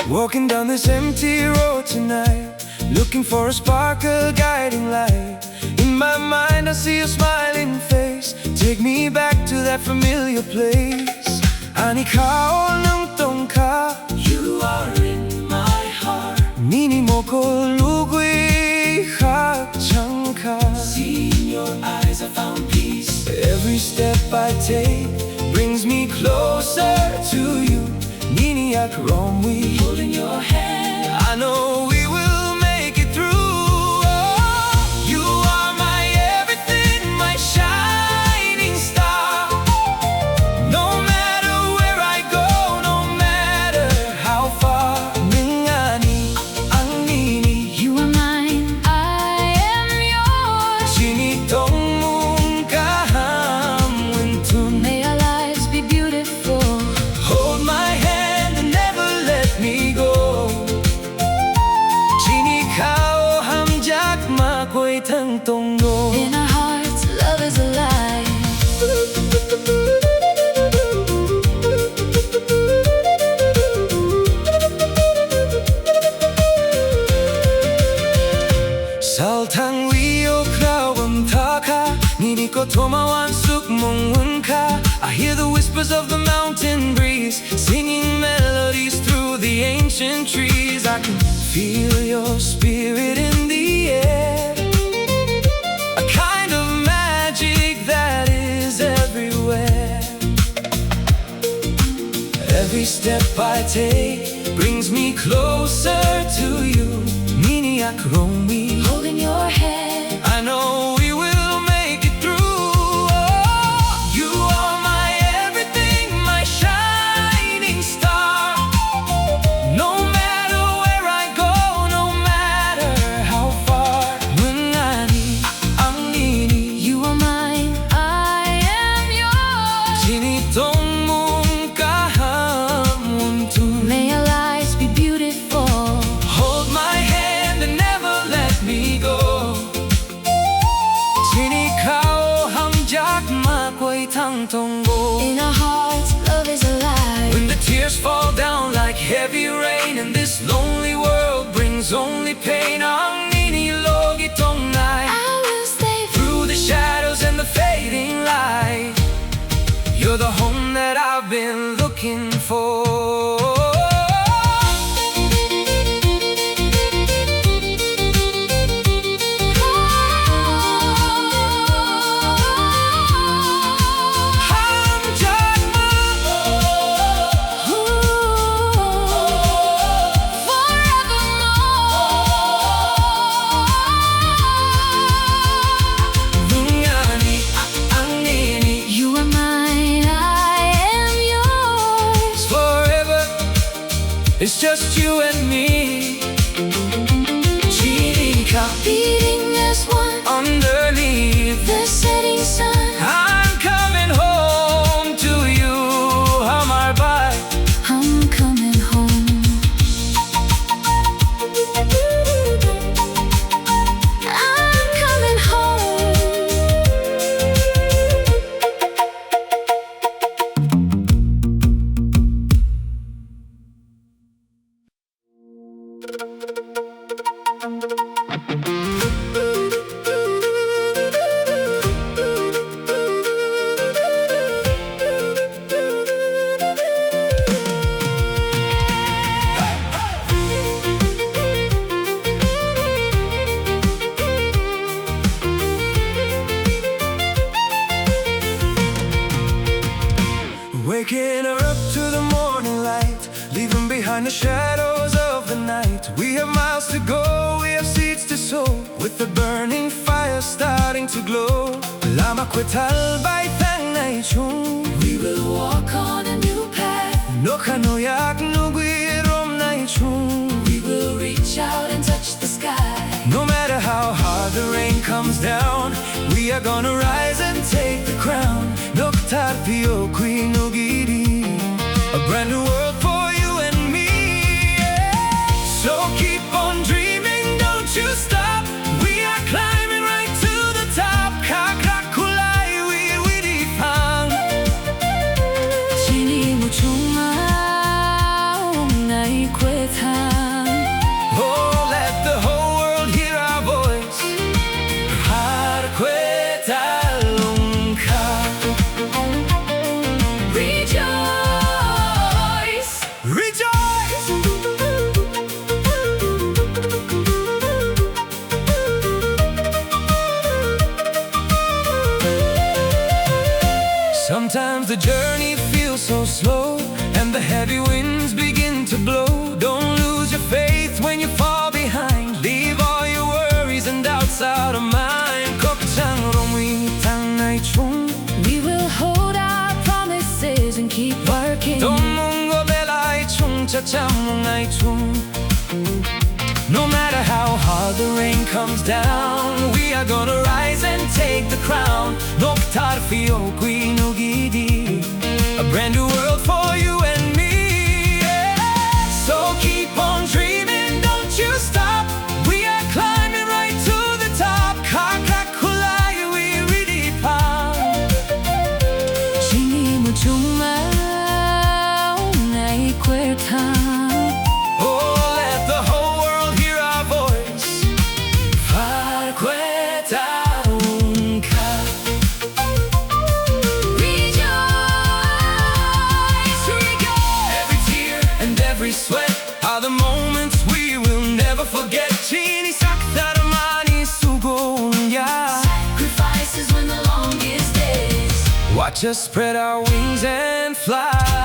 Walking down this empty road tonight, looking for a spark, a guiding light. In my mind I see a smiling face, take me back to that familiar place. Anikao ng tongka, you are in my heart. Nini mo ko lugoy changka. See in your eyes I found peace. Every step I take brings me closer to you. Nini we holding your hand. I know we will make it through. Oh, you are my everything, my shining star. No matter where I go, no matter how far. Mingani, ang nini, you are mine, I am yours. Sinitong mong kahamwintun. May our lives be beautiful. Hold my hand and never let me go. Chinikao hamjak makoy tang tonggo. In our hearts, love is alive. Saltang wio krawam taka, nini ko tomawan suk mong unka. I hear the whispers of the mountain breeze, singing melodies through the ancient trees. I can feel your spirit in the air, a kind of magic that is everywhere. Every step I take brings me closer to you. Nini akromi, Holding your hand, I know we will make it through. Oh, you are my everything, my shining star. No matter where I go, no matter how far. Mungani, ang nini, you are mine, I am yours. sinitong mong kahamwintun. May our lives be beautiful. Hold my hand and never let me go. Sinikao hamjak makoy tang tonggo. In our hearts, love is alive. When the tears fall down like heavy rain, and this lonely world brings only pain, ang ninilog itong night. I will stay Through the shadows and the fading light, you're the home that I've been looking for. Hamjak Lungani, ang nini, you are mine, I am yours. forever. It's just you and me. Chinika, Beating as one underneath. the setting sun. I'm coming home to you. Hamar bye. I'm coming home. I'm coming home. Waking her up to the morning light, leaving behind the shadows of the night. We have miles to go, we have seeds to sow, with the burning fire starting to glow. Lama kwetal by thang na chung. We will walk on a new path. No kanoyak no guirom na chung. We will reach out and touch the sky. No matter how hard the rain comes down, we are gonna rise and take the crown. Noktar pio qui no giri, a brand new world for you and me. Yeah. So keep on dreaming, don't you stop. We are climbing right to the top. Kakakulai we dipang. Chini mo chungaw ngai kwetang. Oh, let the whole world hear our voice. Harkweta lungka. Rejoice, Rejoice! Sometimes the journey feels so slow, and the heavy winds begin to blow. Don't lose your faith when you fall behind. Leave all your worries and doubts out of mind. we will hold our promises and keep working. No matter how hard the rain comes down, we are gonna rise and take the crown. Noktar fio qui no gidi, a brand new world for you and me. Yeah. So keep on dreaming, don't you stop. We are climbing right to the top. Kakakulai we really pound. Chini mo chungaw ngai kwetang. Oh, let the whole world hear our voice. Farqueta unka. Rejoice, rejoice. Every tear and every sweat are the moments we will never forget. Chini saktaramani sugonya. Sacrifices when the longest days. Watch us spread our wings and fly.